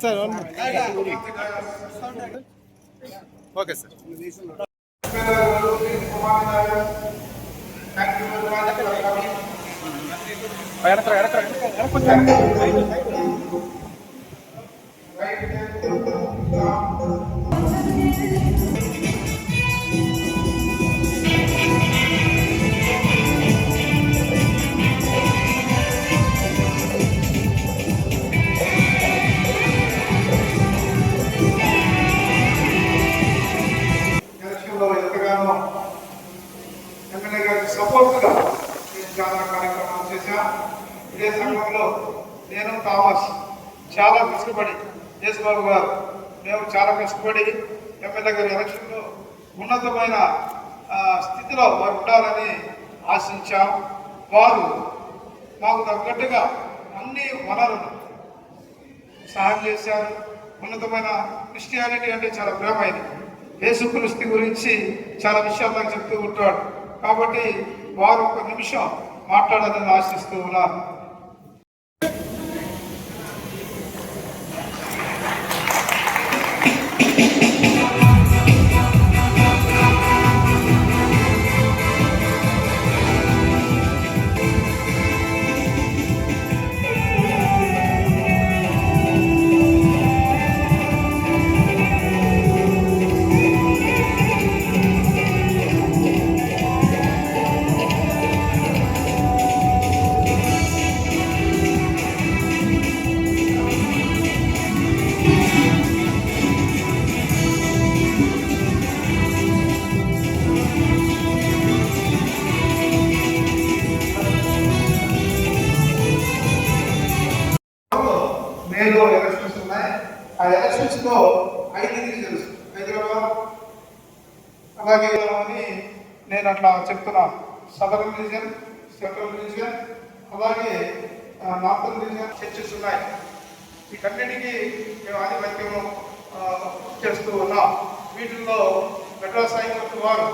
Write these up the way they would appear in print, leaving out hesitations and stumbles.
Sir okay sir. ఎంతగానో MLA గారికి సపోర్ట్గా చాలా కార్యక్రమాలు చేశాం. ఇదే సంఘంలో నేను థామస్ చాలా కష్టపడి యేసుబాబు గారు మేము చాలా కష్టపడి ఎమ్మెల్యే గారి ఎలక్షన్లో ఉన్నతమైన స్థితిలో వారు ఉండాలని ఆశించాం. వారు మాకు తగ్గట్టుగా అన్ని వనరులు సహాయం చేశారు. ఉన్నతమైన క్రిస్టియానిటీ అంటే చాలా ప్రేమైంది. యేసుక్రీస్తు గురించి చాలా విషయాలు నాకు చెప్తూ ఉంటాడు. కాబట్టి వారు ఒక నిమిషం మాట్లాడాలని ఆశిస్తూ ఉన్నారు. మేలో ఎలక్షన్స్ ఉన్నాయి. ఆ ఎలక్షన్స్ లో 5 డివిజన్స్ హైదరాబాద్ అలాగే అని నేను అట్లా చెప్తున్నాను. సదరన్ రీజియన్, సెంట్రల్ రీజియన్, అలాగే నార్థన్ రీజియన్ చర్చెస్ ఉన్నాయి. వీటన్నిటికీ మేము ఆధిపత్యం చేస్తూ ఉన్నాం. వీటిల్లో మెడ్రాస్ హైకోర్టు వారు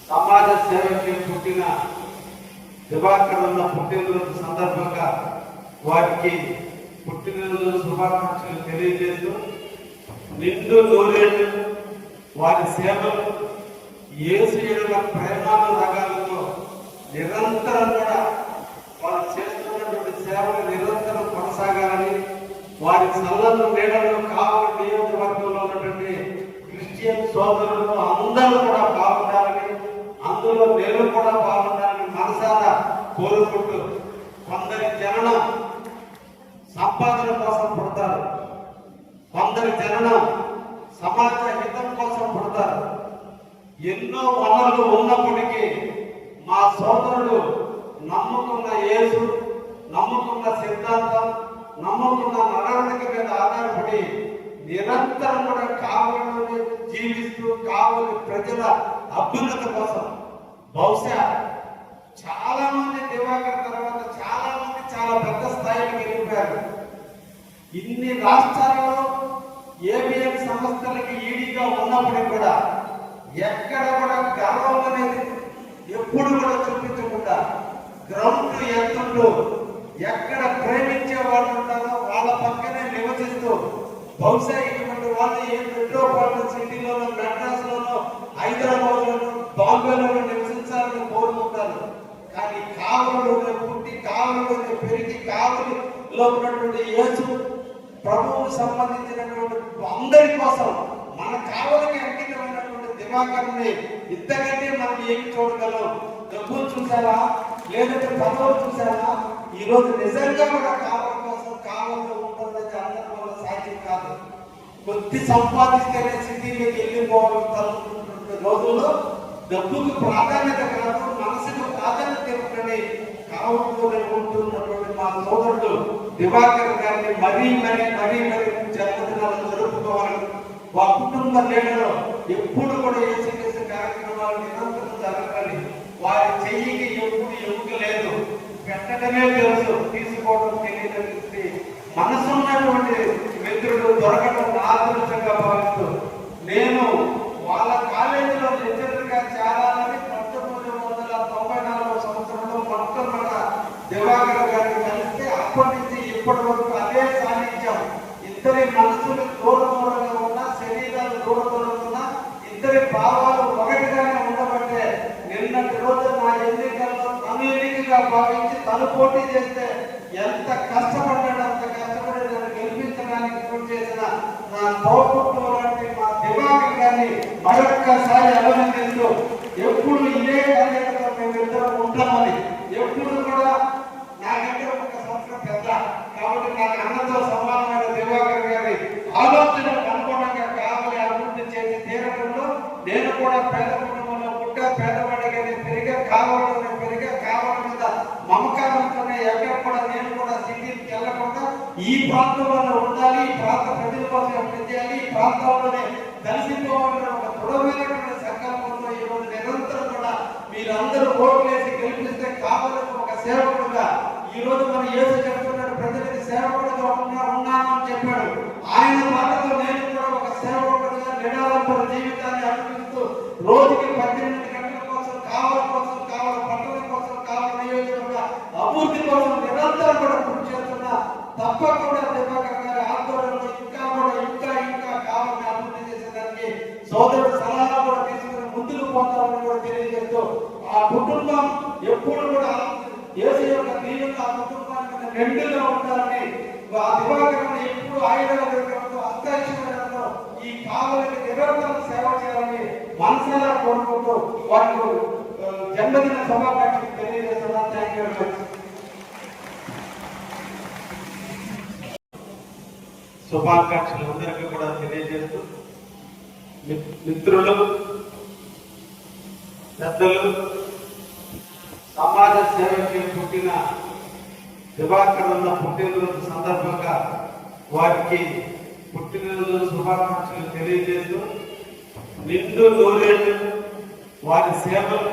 సమాజ సేవకి పుట్టిన దివాకర్ అన్న పుట్టినరోజు సందర్భంగా వారికి పుట్టినరోజు శుభాకాంక్షలు తెలియజేస్తూ నిండు నూరేళ్లు వారి సేవలు యేసు ఎడల ప్రేమానురాగాలతో నిరంతరం కూడా వారు చేస్తున్నటువంటి సేవలు నిరంతరం కొనసాగాలని వారి సల్లలు నీడలు కావాలి నియోజకవర్గంలో ఉన్నటువంటి క్రిస్టియన్ సోదరులు అందరూ కూడా బాగుండాలని అందులో నేను కూడా బాగుండాలని మనసారా కోరుకుంటూ కొందరి జననం సంపాదన కోసం పుడతారు, కొందరి జననం సమాజ హితం కోసం పుడతారు. ఎన్నో వనరులు ఉన్నప్పటికీ మా సోదరుడు నమ్ముకున్న యేసు, నమ్ముకున్న సిద్ధాంతం, నమ్ముకున్న నడవడిక మీద ఆధారపడి నిరంతరం కూడా కావలిని జీవిస్తూ కావలి ప్రజల అభ్యున్నతి కోసం బహుశా చాలా మంది దివాకర్ తర్వాత చాలా మంది చాలా పెద్ద స్థాయికి వెళ్ళిపోయారు. ఇన్ని రాష్ట్రాల్లో ఏబిఎన్ సంస్థలకి ఈడీగా ఉన్నప్పటికీ కూడా ఎక్కడ కూడా గర్వం అనేది ఎప్పుడు కూడా చూపించకుండా గ్రౌండ్ ఎత్తుంటూ ఎక్కడ ప్రేమించే వాళ్ళు ఉంటారో వాళ్ళ పక్కనే నివసిస్తూ బహుశా ఇటువంటి వాళ్ళు ఏ మెట్రోపాలిటన్ సిటీలోనో మెడ్రాస్లోనో హైదరాబాద్లోనో బాంబేలోనో నివసించాలని కోరుకుంటారు. కానీ కావలిలోనే పుట్టి కావలిలోనే పెరిగి కావలిలో ఉన్నటువంటి యేసు ప్రభువుకు సంబంధించినటువంటి అందరి కోసం మన కావలికి అంకితమైనటువంటి దివాకర్ని ఇంతకంటే మనం ఏమి చూడగలం? డబ్బులు చూసారా, లేదంటే పదవులు చూసారా? ఈ రోజు నిజంగా కూడా కావలి కోసం కావలిలో ఉంటుందని అందరి వల్ల సాధ్యం కాదు. కొద్ది సంపాదిస్తేనే సిటీలోకి వెళ్ళిపోవాలని తలుపుతున్నటువంటి రోజుల్లో డబ్బుకు ప్రాధాన్యత కాదు, మనసుకు ప్రాధాన్యత ఇవ్వని కావలిలోనే ఉంటున్నటువంటి మా సోదరుడు దివాకర్ గారిని మరీ జన్మదినాలు జరుపుకోవాలని మా కుటుంబ నేలలో ఎప్పుడు కూడా ఏసీఎస్ కార్యక్రమాలు నిరంతరం జరగాలి. వారి చెయ్యికి ఎప్పుడు ఎముక లేదు, పెట్టడమే తెలుసు, తీసుకోవడం తెలియదు. మనసున్నటువంటి మిత్రుడు దొరకడం నా అదృష్టంగా భావిస్తూ నేను వాళ్ళ కాలేజీలో లెక్చరర్గా చేరాలని 1994 సంవత్సరంలో మొట్టమొదట దివాకర్ గారిని కలిస్తే అప్పటి నుంచి ఇప్పటి వరకు అదే సాధించాం. ఇద్దరి మనసులు దూరంగా ఉన్నా, శరీరాలు దూరంగా ఉన్నా, ఇద్దరి భావాలు ఒకటిగానే ఉండబట్టే నిన్నటి రోజు నా ఎన్నికల్లో తను ఎన్నికగా భావించి తను పోటీ చేస్తే ఎంత కష్టపడ్డాడు, అంత కష్టపడి నన్ను గెలిపించడానికి కృషి చేసిన నా తోపుట్టు లాంటి మా దివాకర్ గారిని మరొక్కసారి అభినందిస్తూ ఎప్పుడు ఇదే కార్యక్రమం మేము ఇద్దరం ఉంటామని, ఎప్పుడు కూడా నాకంటే ఒక సంవత్సరం పెద్ద కాబట్టి నాకు అన్నతో సమానమైన దివాకర్ గారి ఆలోచనకు అనుగుణంగా కావాలి అభివృద్ధి చేసి తీరడంలో నేను కూడా పేద కుటుంబంలో పుట్ట పేదవాడిగానే కావడం మీద మమకారంతోనే ఎక్కడ కూడా నేను కూడా సిటీకి వెళ్ళకుండా ఈ ప్రాంతంలోనే ఉండాలి, ఈ ప్రాంత ప్రజల కోసం పనిచేయాలి, ఈ ప్రాంతంలోనే కలిసిపోవాలని ఒక దృఢమైనటువంటి సంకల్పంతో ఈ రోజు నిరంతరం కూడా మీరందరూ ఓట్లు వేసి గెలిపిస్తే కావాలని ఒక సేవకుడుగా ఈ రోజు మన యేసు చెప్తున్నాడు, ప్రజలకి సేవకుడుగా ఉన్నానని చెప్పాడు. ఆయన మాటతో నేను కూడా ఒక సేవకుడుగా నిరాడంబర జీవితాన్ని అనుభవిస్తూ రోజుకి 18 గంటల కోసం కావలి పట్టణం కోసం కావలి నియోజకవర్గ అభివృద్ధి కోసం నిరంతరం కూడా కృషి చేస్తున్నా. తప్పకుండా దివాకర్ గారి ఆధ్వర్యంలో ఇంకా కావాలని అభివృద్ధి చేసేదానికి సోదరుడు సలహా కూడా తీసుకుని ముందుకు పోతామని కూడా తెలియజేస్తూ ఆ కుటుంబం ఎప్పుడు కూడా యేసు యొక్క దీవెనలు ఆ కుటుంబానికి నిండుగా ఉండాలని, ఆ దివాకర్ని ఎప్పుడు ఆయుధాలు అత్యక్షమైనతో ఈ కావలికి నిరంతరం సేవ చేయాలని మనసారా కోరుకుంటూ వారికి జన్మదిన శుభాకాంక్షలు తెలియజేస్తున్నాను. Thank you very much. శుభాకాంక్షలు అందరికీ కూడా తెలియజేస్తూ మిత్రులు, పెద్దలు, సమాజ సేవకి పుట్టిన దివాకర్ అన్న పుట్టినరోజు సందర్భంగా వారికి పుట్టినరోజు శుభాకాంక్షలు తెలియజేస్తూ నిండు నూరేళ్లు వారి సేవలు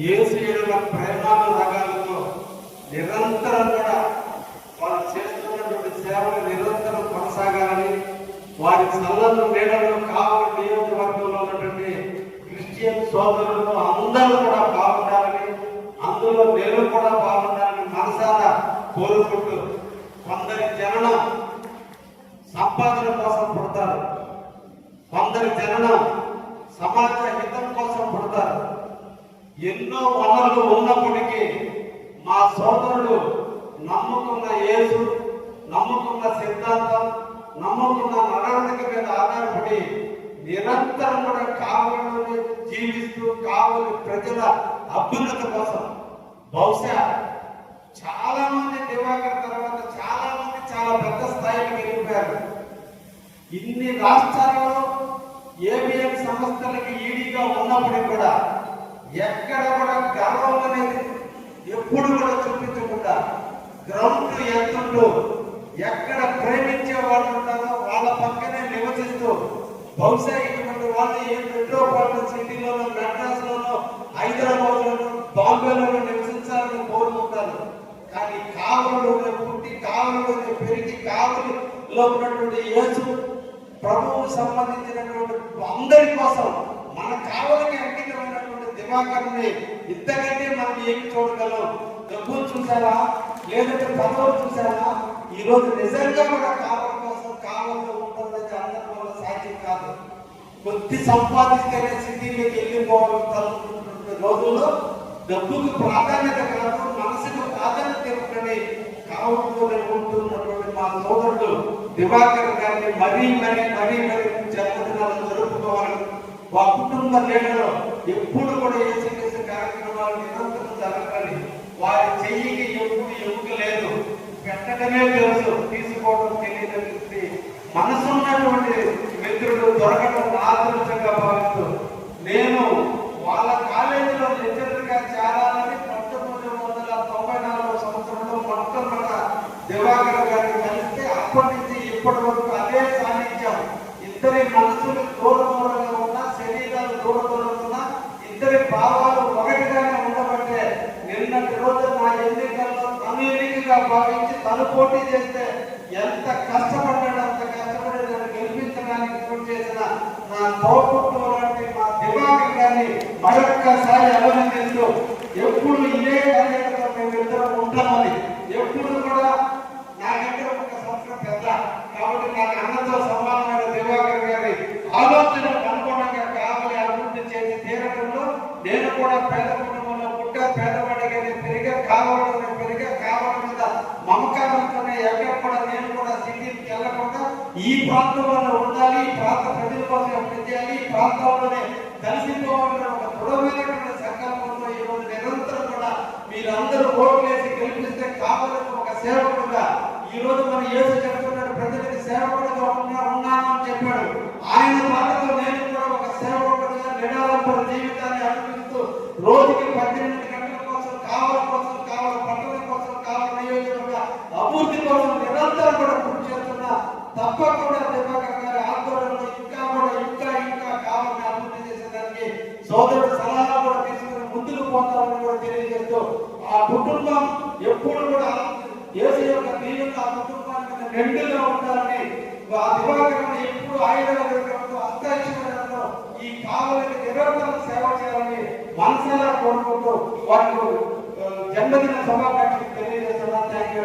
యేసు ఎడల ప్రేమానురాగాలతో నిరంతరం కూడా వారు చేస్తున్నటువంటి సేవలు నిరంతరం కొనసాగాలని వారి సల్లలు నీడలు కావలి నియోజకవర్గంలో ఉన్నటువంటి క్రిస్టియన్ క్రిస్టియన్ సోదరులు అందరూ కూడా బాగుండాలని, అందులో నేను కూడా బాగుండాలని మనసారా కోరుకుంటూ, కొందరి జననం సంపాదన కోసం పుడతారు, కొందరి జననం సమాజ హితం కోసం పుడతారు. ఎన్నో వనరులు ఉన్నప్పటికీ మా సోదరుడు నమ్ముకున్న యేసు, నమ్ముకున్న సిద్ధాంతం, నమ్ముకున్న నడవడిక మీద ఆధారపడి నిరంతరం కూడా కావలిని జీవిస్తూ కావలి ప్రజల అభ్యున్నత కోసం బహుశా చాలా మంది దివాకర్ తర్వాత చాలా మంది చాలా పెద్ద స్థాయికి వెళ్ళిపోయారు. ఇన్ని రాష్ట్రాల్లో ఏబిఎన్ సంస్థలకి ఈడీగా ఉన్నప్పటికీ కూడా ఎక్కడ కూడా గర్వం అనేది ఎప్పుడు కూడా చూపించకుండా గ్రౌండ్ ఎత్తుంటూ ఎక్కడ ప్రేమించే వాళ్ళు ఉంటారో వాళ్ళ పక్కనే నివసిస్తూ బహుశా ఇటువంటి వాళ్ళు ఏ మెట్రోపాలిటన్ సిటీలోనో, మెడ్రాస్లోనో, హైదరాబాద్లోనో, బాంబేలోనో నివసించాలని కోరుకుంటారు. కానీ కావలిలోనే పుట్టి, కావలిలోనే పెరిగి, కావలిలో ఉన్నటువంటి యేసు ప్రభువుకు సంబంధించినటువంటి అందరి కోసం మన కావలికి అంకితమైనటువంటి దివాకర్ని ఇంతకంటే మనం ఏమి చూడగలం? డబ్బులు చూసారా, లేదంటే పదవులు చూసారా? ఈ రోజు నిజంగా కూడా కావలి కోసం కావలిలో ఉంటుందంటే అందరి వల్ల సాధ్యం కాదు. కొద్ది సంపాదిస్తేనే సిటీలోకి వెళ్ళిపోవాలనుకుంటున్న రోజుల్లో డబ్బుకు ప్రాధాన్యత కాదు, మనసుకు ప్రాధాన్యత ఇవ్వకని కావలిలోనే ఉంటున్నటువంటి మా సోదరుడు దివాకర్ గారిని మరీ జన్మదినాలు జరుపుకోవాలని మా కుటుంబ లీడర్లు ఎప్పుడు కూడా ఏసీ కార్యక్రమాలు నిరంతరం జరగాలి. వారి చెయ్యికి ఎప్పుడు ఎముక లేదు, పెట్టడమే తెలుసు, తీసుకోవడం తెలియదు. మనసున్నటువంటి మిత్రుడు దొరకడం ఆదర్శంగా భావిస్తూ నేను వాళ్ళ కాలేజీలో లెక్చరర్గా చేరాలని 1994 సంవత్సరంలో మొట్టమొదట దివాకర్ గారిని కలిస్తే అప్పటి నుంచి ఇప్పటి వరకు అదే సాన్నిధ్యం. ఇద్దరి మనసులు దూరంగా ఉన్నా, శరీరాలు దూరంగా ఉన్నా, ఇద్దరి భావాలు ఒకటిగానే ఉండబట్టే నిన్నటి రోజు నా ఎన్నికల్లో తను ఎన్నికగా భావించి తను పోటీ చేస్తే ఎంత కష్టపడ్డాడు, అంత కష్టపడి నన్ను గెలిపించడానికి కృషి చేసిన నా తోపుట్టు లాంటి మా దివాకర్ గారిని మరొక్కసారి అభినందిస్తూ ఎప్పుడు ఇదే కార్యక్రమంలో మేము ఇద్దరం ఉంటామని, ఎప్పుడు కూడా నాకంటే ఒక సంవత్సరం పెద్ద కాబట్టి నాకు అన్నతో సమానమైన దివాకర్ గారి ఆలోచనకు అనుగుణంగా కావలి అభివృద్ధి చేసి తీరడంలో నేను కూడా పేద కుటుంబంలో పుట్టా, పేదవాడిగానే పెరిగా, కావాలని పెరిగా, కావాలి మీద మమకారంతోనే ఎక్కడ కూడా నేను కూడా సిటీకి వెళ్ళకుండా ఈ ప్రాంతంలో ఉండాలి, ఈ ప్రాంత ప్రజల కోసం పనిచేయాలి, ఈ ప్రాంతంలోనే కలిసిపోవాలని ఒక దృఢమైనటువంటి సంకల్పంతో ఈరోజు నిరంతరం కూడా మీరందరూ ఓట్లేసి గెలిపిస్తే కావాలని ఒక సేవకుడుగా ఈ రోజు మన యేసు చెప్తున్నాడు, ప్రజలకి సేవకుడుగా ఉన్నానని చెప్పాడు. ఆయన మాటతో నేను కూడా ఒక సేవకుడుగా నిరాడంబర జీవితాన్ని అనిపిస్తూ రోజుకి 18 గంటల కోసం కావలి పట్టణం కోసం, కావలి నియోజకవర్గ అభివృద్ధి కోసం నిరంతరం కూడా కృషి చేస్తున్నా. తప్పకుండా దివాకర్ గారి ఆందోళనలో ఇంకా కావాలని అభివృద్ధి చేసేదానికి సోదరుడు సలహాలు కూడా తీసుకుని ముందుకు పోతామని కూడా తెలియజేస్తూ ఆ కుటుంబం ఎప్పుడు కూడా యేసు యొక్క దీవెన ఆ కుటుంబానికి నిండుగా ఉండాలని, ఆ దివాకర్ని ఎప్పుడు ఆయుధాలు అత్యాశ్చర్యంలో ఈ కావలికి నిరంతరం సేవ చేయాలని మనసారా కోరుకుంటూ వారికి జన్మదిన శుభాకాంక్షలు తెలియజేస్తున్నాను. Thank you.